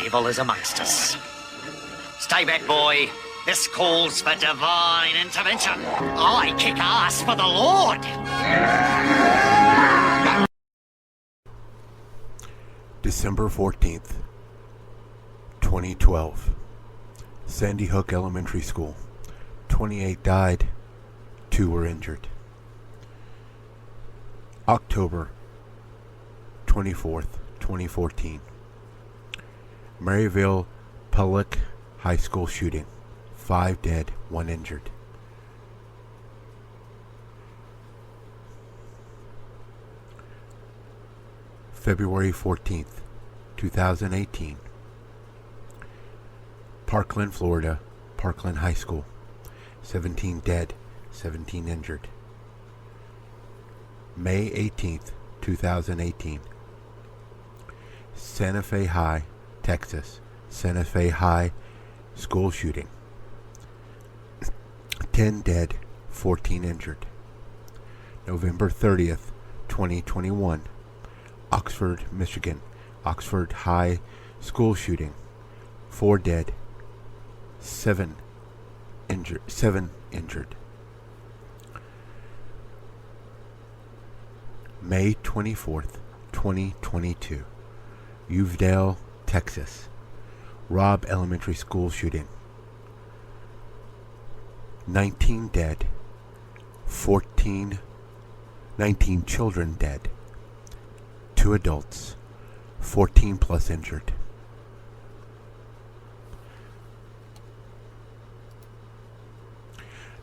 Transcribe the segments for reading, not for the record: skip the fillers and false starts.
evil is amongst us. Stay back, boy. This calls for divine intervention. I kick ass for the Lord. December 14th, 2012. Sandy Hook Elementary School. 28 died, 2 were injured. October 24th, 2014. Maryville Public High School shooting. 5 dead, 1 injured. February 14th, 2018. Parkland, Florida, Parkland High School. 17 dead, 17 injured. May 18th, 2018. Santa Fe High, Texas. Santa Fe High school shooting. 10 dead, 14 injured. November 30th, 2021. Oxford, Michigan. Oxford High school shooting. 4 dead, 7 injured. May 24th, 2022. Uvalde, Texas. Robb Elementary School shooting. 19 dead, 19 children dead, 2 adults, 14 plus injured.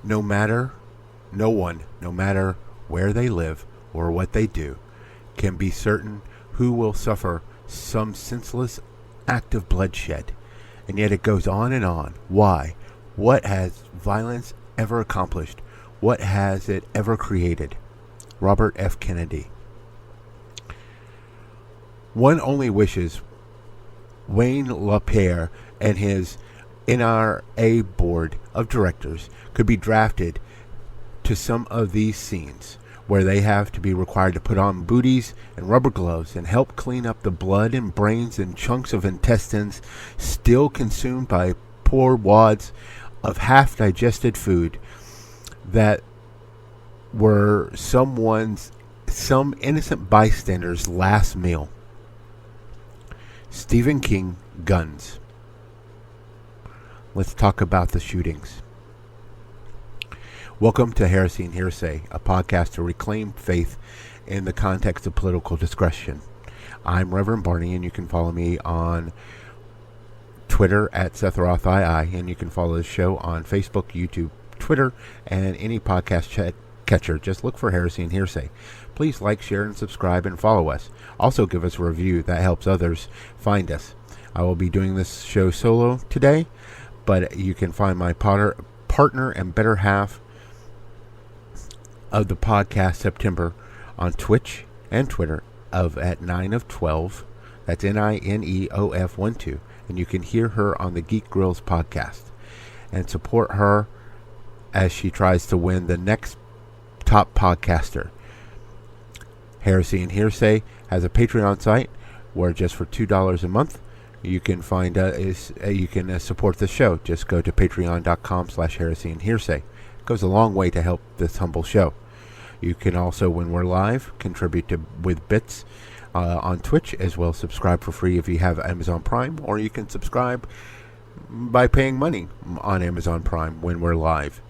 No matter where they live or what they do, can be certain who will suffer some senseless act of bloodshed. And yet it goes on and on. Why? What has violence ever accomplished? What has it ever created? Robert F. Kennedy. One only wishes Wayne LaPierre and his NRA board of directors could be drafted to some of these scenes where they have to be required to put on booties and rubber gloves and help clean up the blood and brains and chunks of intestines still consumed by poor wads of half-digested food that were some innocent bystander's last meal. Stephen King, guns. Let's talk about the shootings. Welcome to Heresy and Hearsay, a podcast to reclaim faith in the context of political discretion. I'm Reverend Barney, and you can follow me on Twitter at SethRothII, and you can follow the show on Facebook, YouTube, Twitter, and any podcast catcher. Just look for Heresy and Hearsay. Please like, share, and subscribe, and follow us. Also give us a review. That helps others find us. I will be doing this show solo today, but you can find my partner and better half of the podcast September on Twitch and Twitter at 9 of 12. That's NINEOF12. And you can hear her on the Geek Grills podcast. And support her as she tries to win the next top podcaster. Heresy and Hearsay has a Patreon site where just for $2 a month you can find you can support the show. Just go to patreon.com/heresy and hearsay. It goes a long way to help this humble show. You can also, when we're live, contribute with bits on Twitch, as well as subscribe for free if you have Amazon Prime, or you can subscribe by paying money on Amazon Prime when we're live.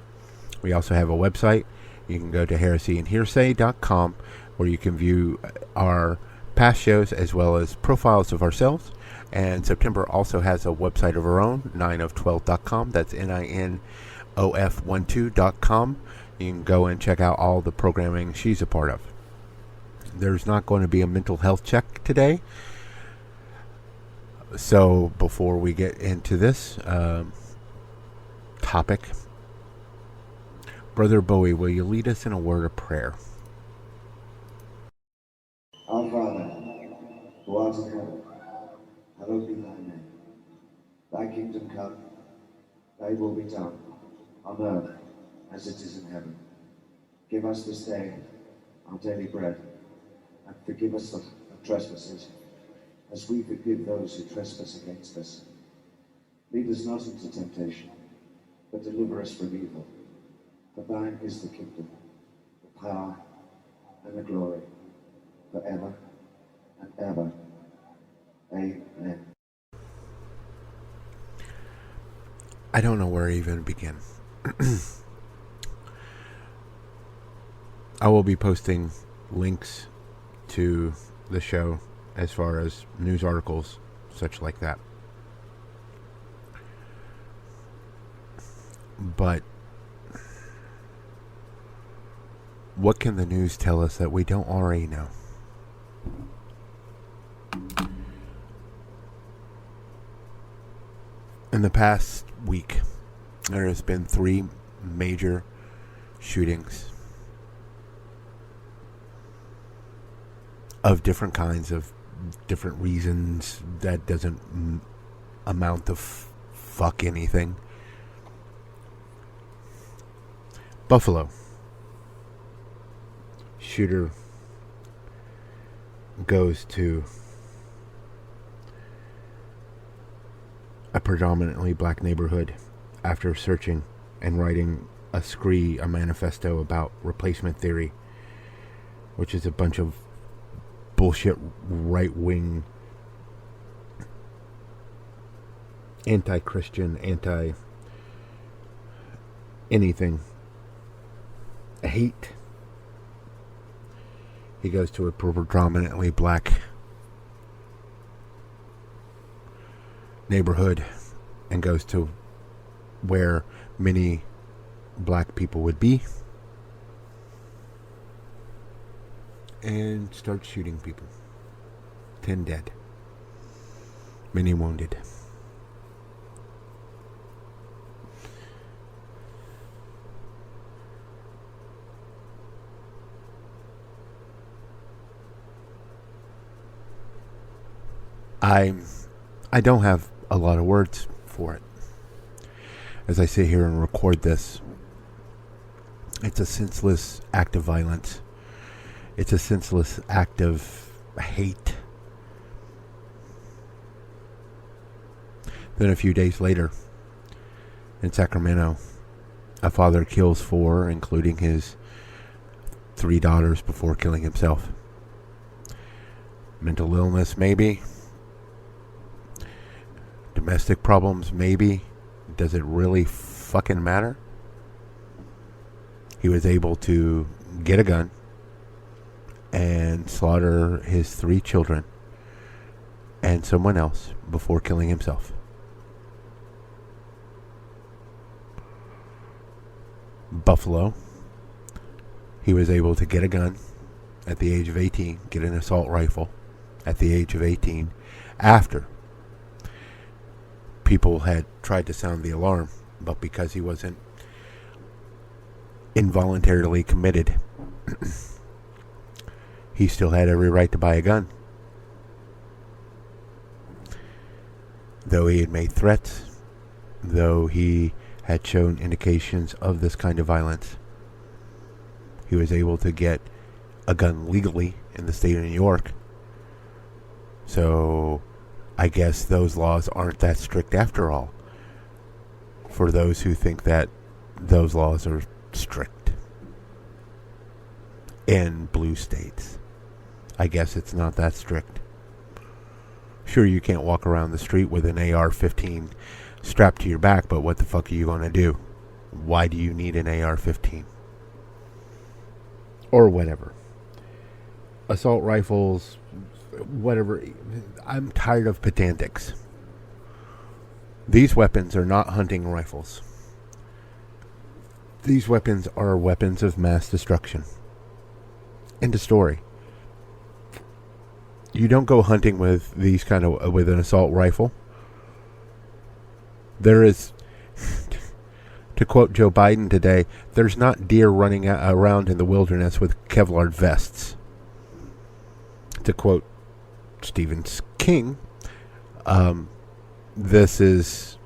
We also have a website. You can go to heresyandhearsay.com, where you can view our past shows as well as profiles of ourselves. And September also has a website of her own, 9of12.com. That's NINOF12.com. You can go and check out all the programming she's a part of. There's not going to be a mental health check today. So before we get into this topic, Brother Bowie, will you lead us in a word of prayer? Our Father, who art in heaven, hallowed be thy name. Thy kingdom come, thy will be done, on earth as it is in heaven. Give us this day our daily bread, and forgive us of trespasses, as we forgive those who trespass against us. Lead us not into temptation, but deliver us from evil. For thine is the kingdom, the power, and the glory, forever and ever. Amen. I don't know where to even begin. I will be posting links to the show as far as news articles, such like that. But what can the news tell us that we don't already know? In the past week, there has been 3 major shootings of different kinds, of different reasons that doesn't amount to fuck anything. Buffalo. Shooter goes to a predominantly black neighborhood after searching and writing a manifesto about replacement theory, which is a bunch of bullshit right-wing, anti-Christian, anti-anything hate. He goes to a predominantly black neighborhood and goes to where many black people would be and starts shooting people. 10 dead, many wounded. I don't have a lot of words for it. As I sit here and record this, it's a senseless act of violence. It's a senseless act of hate. Then a few days later, in Sacramento, a father kills 4, including his 3 daughters, before killing himself. Mental illness, maybe. Domestic problems, maybe. Does it really fucking matter? He was able to get a gun and slaughter his 3 children and someone else before killing himself. Buffalo. He was able to get a gun at the age of 18, get an assault rifle at the age of 18, after people had tried to sound the alarm, but because he wasn't involuntarily committed, he still had every right to buy a gun. Though he had made threats, though he had shown indications of this kind of violence, he was able to get a gun legally in the state of New York. So I guess those laws aren't that strict after all, for those who think that those laws are strict in blue states. I guess it's not that strict. Sure, you can't walk around the street with an AR-15 strapped to your back, but what the fuck are you going to do? Why do you need an AR-15? Or whatever. Assault rifles, whatever. I'm tired of pedantics. These weapons are not hunting rifles. These weapons are weapons of mass destruction. End of story. You don't go hunting with these with an assault rifle. There is, to quote Joe Biden today, there's not deer running around in the wilderness with Kevlar vests. To quote Stephen King, this is,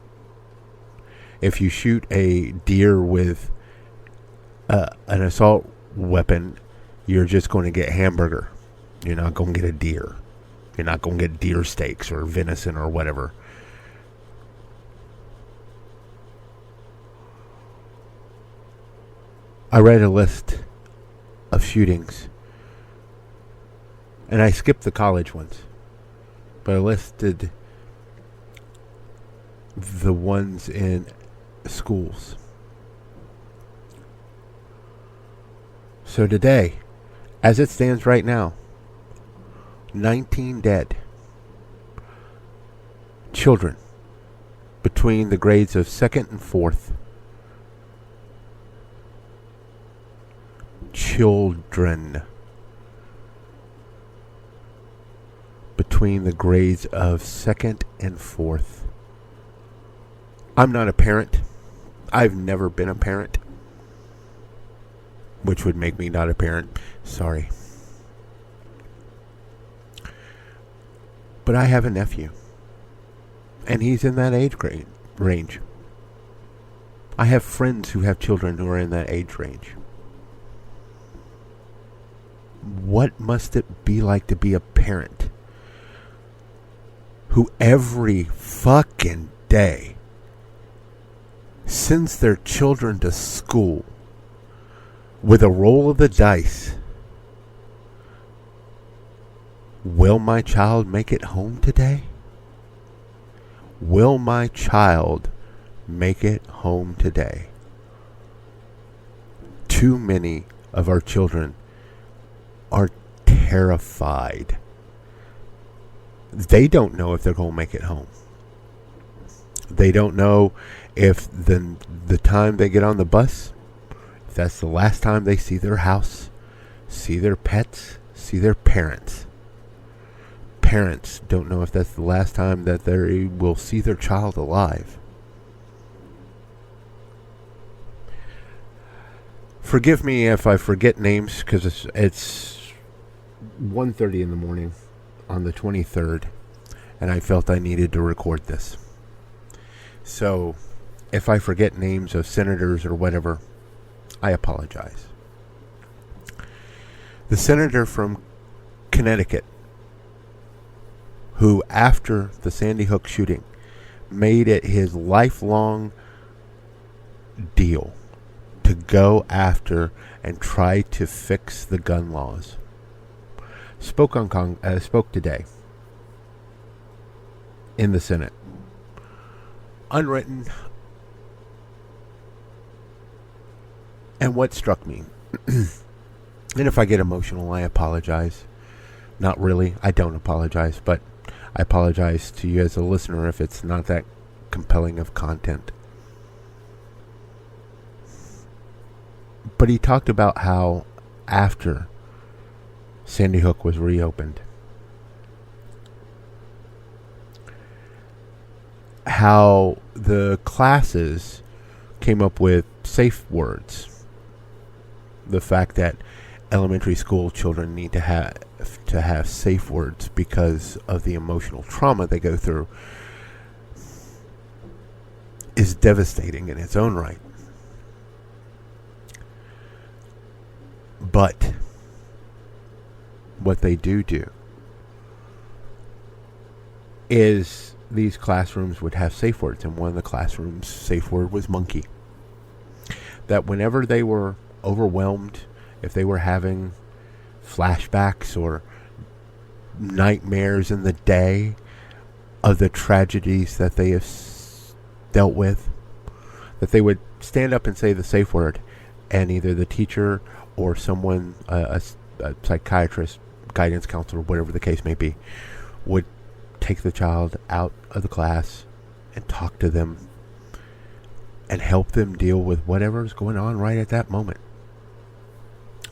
if you shoot a deer with an assault weapon, you're just going to get hamburger. You're not going to get a deer. You're not going to get deer steaks or venison or whatever. I read a list of shootings, and I skipped the college ones, but I listed the ones in schools. So today, as it stands right now, 19 dead. Children between the grades of 2nd and 4th. Children between the grades of 2nd and 4th. I'm not a parent. I've never been a parent, which would make me not a parent. Sorry. But I have a nephew, and he's in that age range. I have friends who have children who are in that age range. What must it be like to be a parent who every fucking day sends their children to school with a roll of the dice? Will my child make it home today? Will my child make it home today? Too many of our children are terrified. They don't know if they're going to make it home. They don't know if the time they get on the bus, if that's the last time they see their house, see their pets, see their parents. Parents don't know if that's the last time that they will see their child alive. Forgive me if I forget names, because it's 1:30 in the morning on the 23rd, and I felt I needed to record this. So, if I forget names of senators or whatever, I apologize. The senator from Connecticut, who after the Sandy Hook shooting made it his lifelong deal to go after and try to fix the gun laws, spoke today in the Senate. Unwritten. And what struck me, and if I get emotional, I apologize. Not really. I don't apologize, but I apologize to you as a listener if it's not that compelling of content. But he talked about how after Sandy Hook was reopened, how the classes came up with safe words. The fact that elementary school children need to have safe words because of the emotional trauma they go through is devastating in its own right. But what they do is these classrooms would have safe words, and one of the classrooms' safe word was monkey. That whenever they were overwhelmed, if they were having flashbacks or nightmares in the day of the tragedies that they have dealt with, that they would stand up and say the safe word, and either the teacher or someone, a psychiatrist, guidance counselor, whatever the case may be, would take the child out of the class and talk to them and help them deal with whatever's going on right at that moment.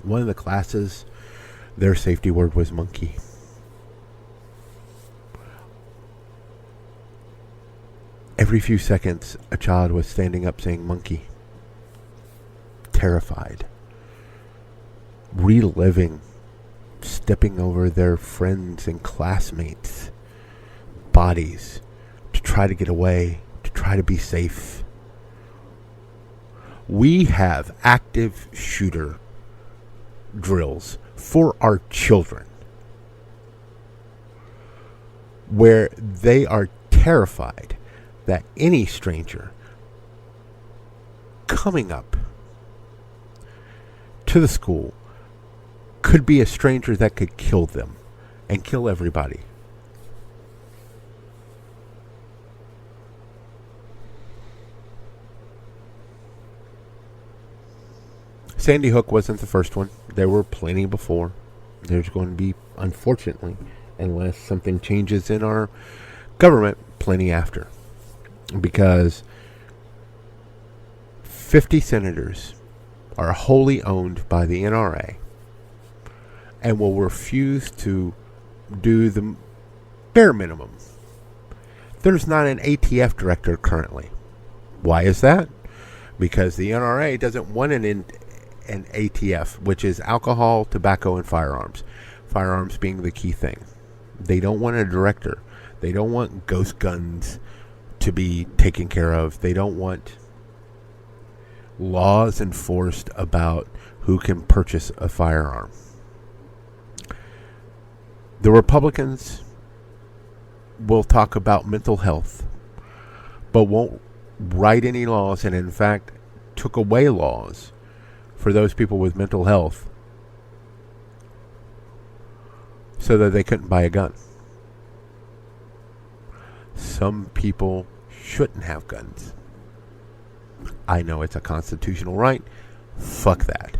One of the classes, their safety word was monkey. Every few seconds, a child was standing up saying monkey. Terrified. Reliving. Stepping over their friends and classmates' bodies to try to get away, to try to be safe. We have active shooter drills for our children. where they are terrified that any stranger coming up to the school could be a stranger that could kill them and kill everybody. Sandy Hook wasn't the first one. There were plenty before. There's going to be, unfortunately, unless something changes in our government, plenty after. Because 50 senators are wholly owned by the NRA and will refuse to do the bare minimum. There's not an ATF director currently. Why is that? Because the NRA doesn't want an ATF, which is alcohol, tobacco, and firearms. Firearms being the key thing. They don't want a director. They don't want ghost guns to be taken care of. They don't want laws enforced about who can purchase a firearm. The Republicans will talk about mental health, but won't write any laws, and in fact took away laws for those people with mental health so that they couldn't buy a gun. Some people shouldn't have guns. I know it's a constitutional right. Fuck that.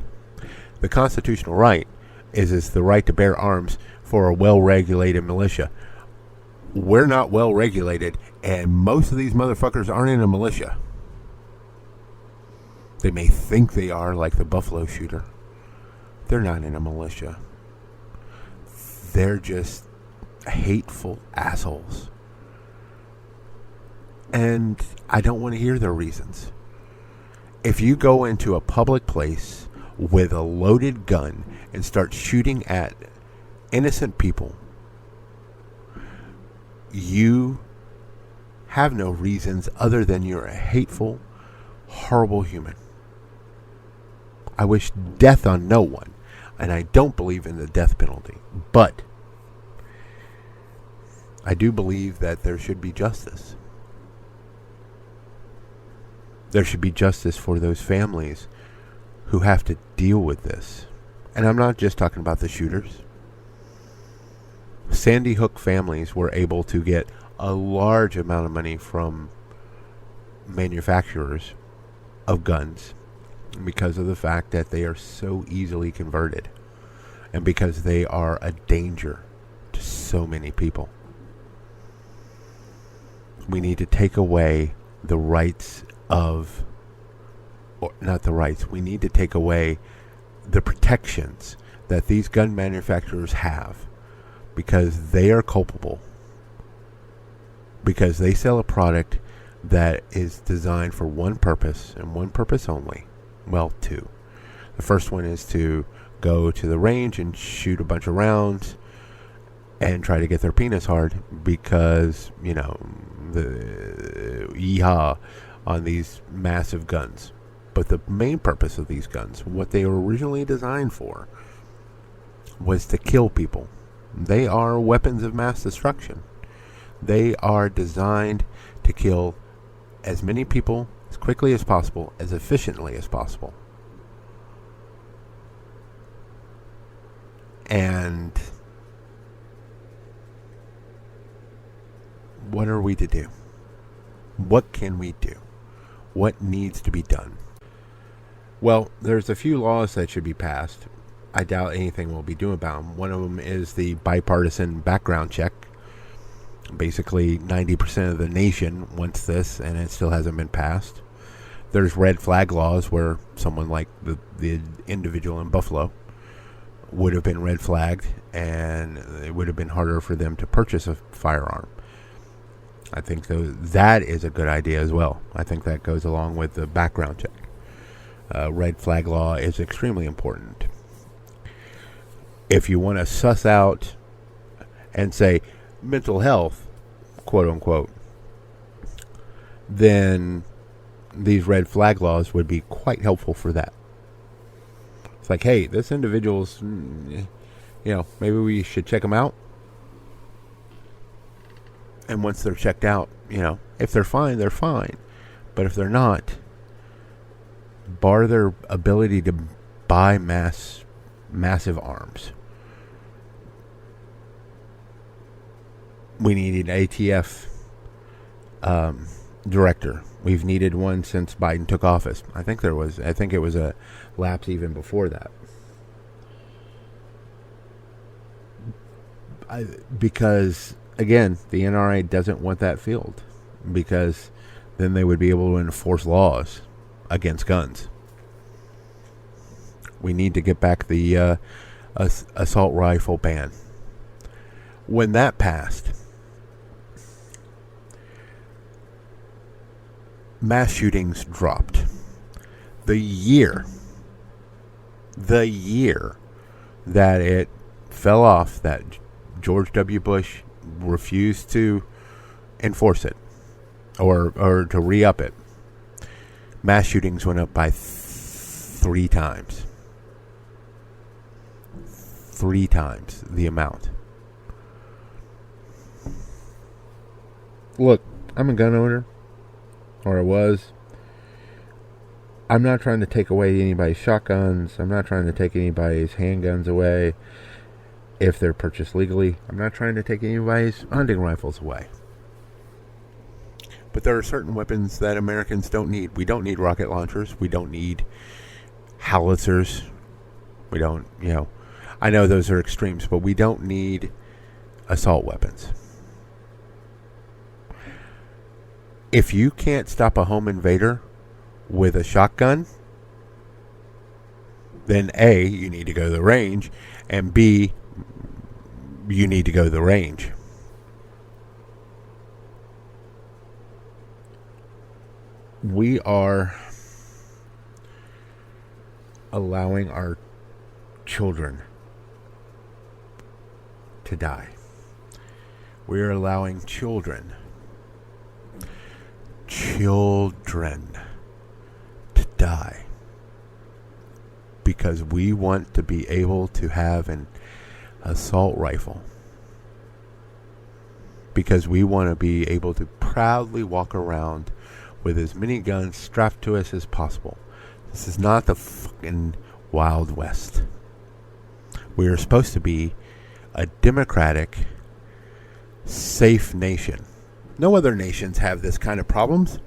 The constitutional right is the right to bear arms for a well-regulated militia. We're not well-regulated, and most of these motherfuckers aren't in a militia. They may think they are, like the Buffalo shooter. They're not in a militia. They're just hateful assholes. And I don't want to hear their reasons. If you go into a public place with a loaded gun and start shooting at innocent people, you have no reasons other than you're a hateful, horrible human. I wish death on no one, and I don't believe in the death penalty, but I do believe that there should be justice. There should be justice for those families who have to deal with this. And I'm not just talking about the shooters. Sandy Hook families were able to get a large amount of money from manufacturers of guns because of the fact that they are so easily converted and because they are a danger to so many people. We need to take away the rights of, or not the rights, we need to take away the protections that these gun manufacturers have because they are culpable. Because they sell a product that is designed for one purpose and one purpose only. Well, two. The first one is to go to the range and shoot a bunch of rounds and try to get their penis hard because, you know, the yeehaw on these massive guns. But the main purpose of these guns, what they were originally designed for, was to kill people. They are weapons of mass destruction. They are designed to kill as many people as quickly as possible, as efficiently as possible. And what are we to do? What can we do? What needs to be done? Well, there's a few laws that should be passed. I doubt anything will be doing about them. One of them is the bipartisan background check. Basically, 90% of the nation wants this, and it still hasn't been passed. There's red flag laws where someone like the individual in Buffalo would have been red flagged, and it would have been harder for them to purchase a firearm. I think that is a good idea as well. I think that goes along with the background check. Red flag law is extremely important. If you want to suss out and say mental health, quote unquote, then these red flag laws would be quite helpful for that. It's like, hey, this individual's, maybe we should check him out. And once they're checked out, if they're fine, they're fine. But if they're not, bar their ability to buy massive arms. We need an ATF director. We've needed one since Biden took office. I think it was a lapse even before that. Because, again, the NRA doesn't want that field. Because then they would be able to enforce laws against guns. We need to get back the assault rifle ban. When that passed, mass shootings dropped. The year that it fell off, that George W. Bush refused to enforce it or to re-up it, mass shootings went up by 3 times. 3 times the amount. Look, I'm a gun owner. Or I was. I'm not trying to take away anybody's shotguns. I'm not trying to take anybody's handguns away if they're purchased legally. I'm not trying to take anybody's hunting rifles away. But there are certain weapons that Americans don't need. We don't need rocket launchers. We don't need howitzers. We don't, I know those are extremes, but we don't need assault weapons. If you can't stop a home invader with a shotgun, then A, you need to go to the range, and B, you need to go to the range. We are allowing our children to die. We are allowing children to die because we want to be able to have an assault rifle, because we want to be able to proudly walk around with as many guns strapped to us as possible. This is not the fucking Wild West. We are supposed to be a democratic, safe nation. No other nations have this kind of problems.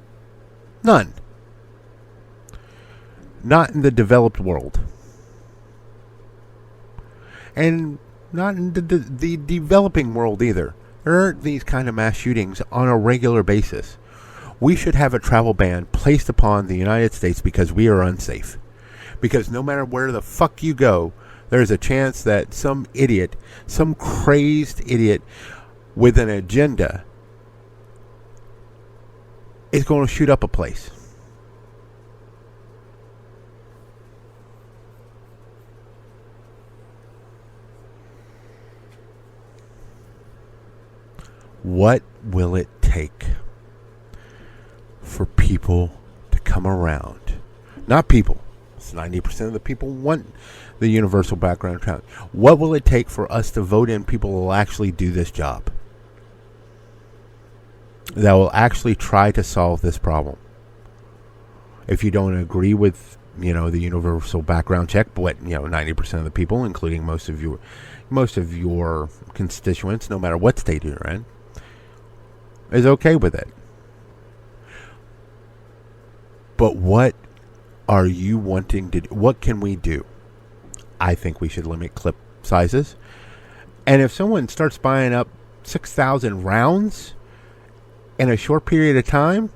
None. Not in the developed world. And not in the developing world either. There aren't these kind of mass shootings on a regular basis. We should have a travel ban placed upon the United States because we are unsafe. Because no matter where the fuck you go, there's a chance that some idiot, some crazed idiot with an agenda is going to shoot up a place. What will it take for people to come around? Not people. It's 90% of the people want the universal background check. What will it take for us to vote in people who will actually do this job? That will actually try to solve this problem. If you don't agree with, the universal background check, but 90% of the people, including most of your constituents, no matter what state you're in, is okay with it. But what are you wanting to do? What can we do? I think we should limit clip sizes. And if someone starts buying up 6,000 rounds in a short period of time,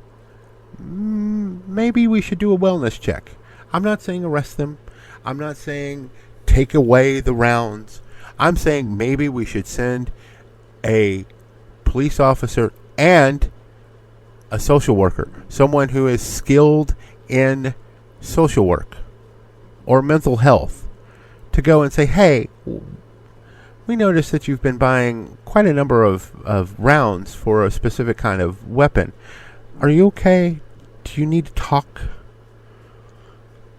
maybe we should do a wellness check. I'm not saying arrest them. I'm not saying take away the rounds. I'm saying maybe we should send a police officer and a social worker, someone who is skilled in social work or mental health, to go and say, hey, we noticed that you've been buying quite a number of rounds for a specific kind of weapon. Are you okay? Do you need to talk?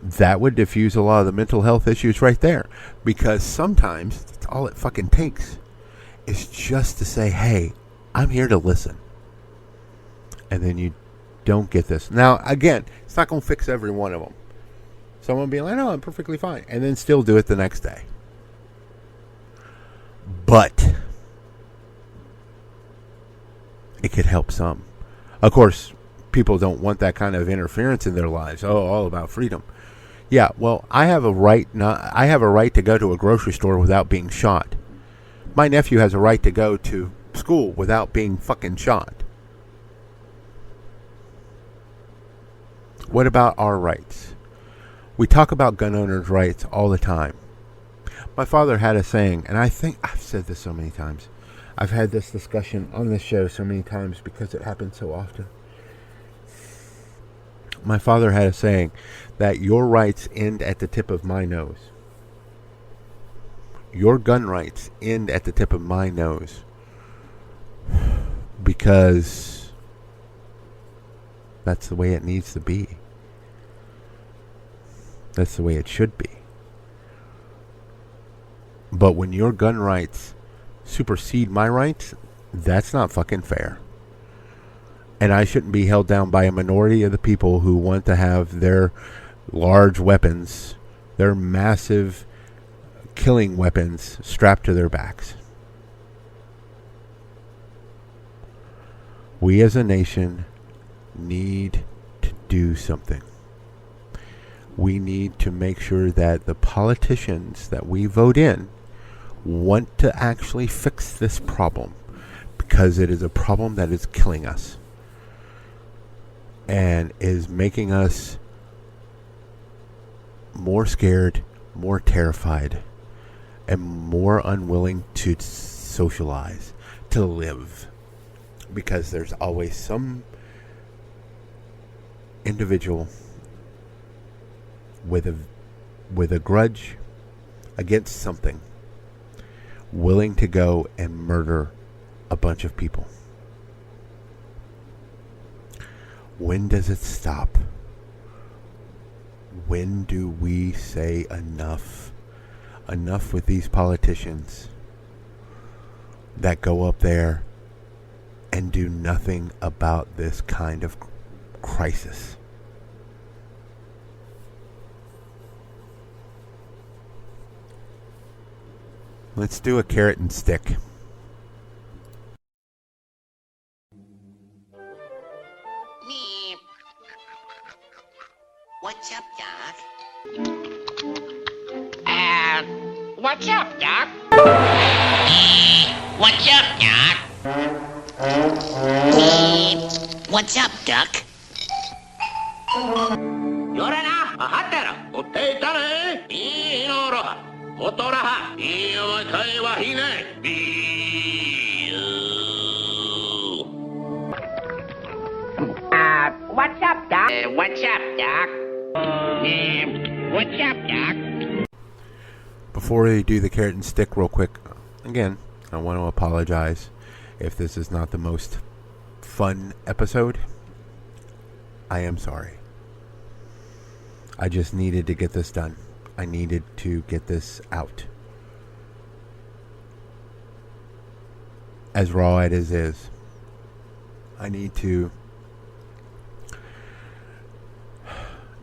That would diffuse a lot of the mental health issues right there. Because sometimes all it fucking takes is just to say, hey, I'm here to listen. And then you don't get this. Now, again, it's not going to fix every one of them. Someone being like, no, I'm perfectly fine. And then still do it the next day. But it could help some. Of course, people don't want that kind of interference in their lives. Oh, all about freedom. Yeah, well, I have a right to go to a grocery store without being shot. My nephew has a right to go to school without being fucking shot. What about our rights? We talk about gun owners' rights all the time. My father had a saying, and I think I've said this so many times. I've had this discussion on this show so many times because it happens so often. My father had a saying that your rights end at the tip of my nose. Your gun rights end at the tip of my nose. Because that's the way it needs to be. That's the way it should be. But when your gun rights supersede my rights, that's not fucking fair. And I shouldn't be held down by a minority of the people who want to have their large weapons, their massive killing weapons, strapped to their backs. We as a nation need to do something. We need to make sure that the politicians that we vote in want to actually fix this problem, because it is a problem that is killing us and is making us more scared, more terrified, and more unwilling to socialize, to live, because there's always some individual with a grudge against something, willing to go and murder a bunch of people. When does it stop? When do we say enough? Enough with these politicians that go up there and do nothing about this kind of crisis. Let's do a carrot and stick. Me. What's up, Doc? What's up, Doc? What's up, Doc? What's up, Duck? よれな、はったら、おっていたね、いいのろは、おとらは、いいお前かいはひね、いいWhat's up, Doc? What's up, Doc? What's up, Doc? Before we do the carrot and stick real quick, again, I want to apologize if this is not the most fun episode. I am sorry. I just needed to get this done. I needed to get this out. As raw as it is, I need to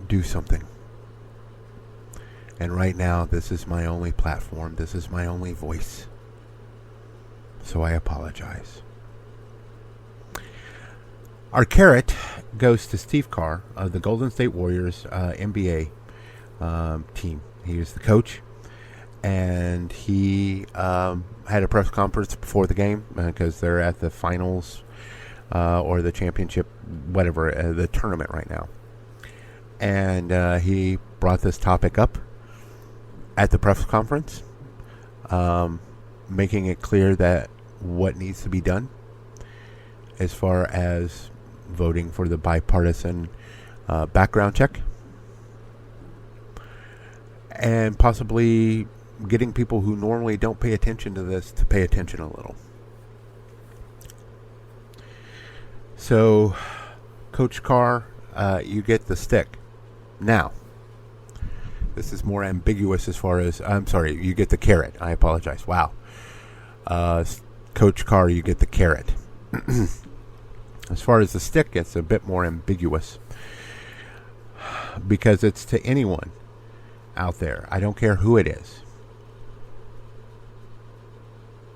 do something. And right now, this is my only platform. This is my only voice. So I apologize. Our carrot goes to Steve Kerr of the Golden State Warriors NBA team. He was the coach, and he had a press conference before the game because they're at the finals or the championship, whatever, the tournament right now. And he brought this topic up at the press conference, making it clear that what needs to be done as far as voting for the bipartisan background check, and possibly getting people who normally don't pay attention to this to pay attention a little. So, Coach Kerr, you get the stick. Now, this is more ambiguous as far as, I'm sorry, you get the carrot. I apologize. Wow. Coach Kerr, you get the carrot. As far as the stick, it's a bit more ambiguous because it's to anyone out there. I don't care who it is.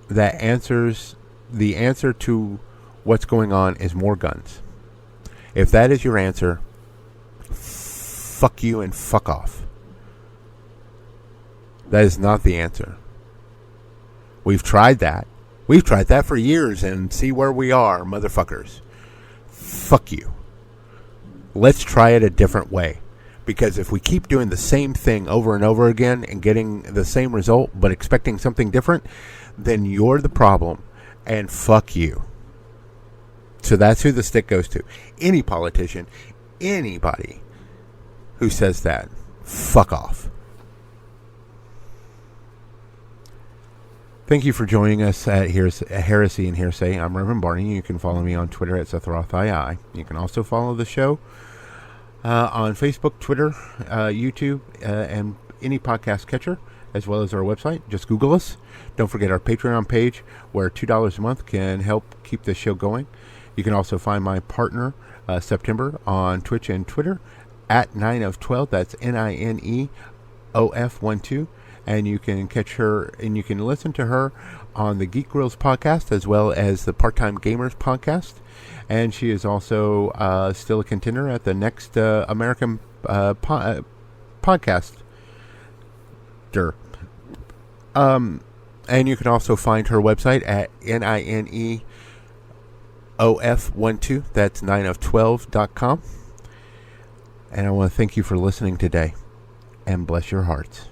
The answer to what's going on is more guns. If that is your answer, fuck you and fuck off. That is not the answer. We've tried that. We've tried that for years and see where we are, motherfuckers. Fuck you. Let's try it a different way. Because if we keep doing the same thing over and over again and getting the same result but expecting something different, then you're the problem and fuck you. So that's who the stick goes to. Any politician, anybody who says that, fuck off. Thank you for joining us at Heresy and Hearsay. I'm Reverend Barney. You can follow me on Twitter at SethRothII. You can also follow the show on Facebook, Twitter, YouTube, and any podcast catcher, as well as our website. Just Google us. Don't forget our Patreon page, where $2 a month can help keep the show going. You can also find my partner, September, on Twitch and Twitter at 9of12. That's NINEOF12. And you can catch her and you can listen to her on the Geek Grills podcast as well as the Part-Time Gamers podcast. And she is also still a contender at the next American podcast. And you can also find her website at NINEOF12. That's 9of12.com. And I want to thank you for listening today. And bless your hearts.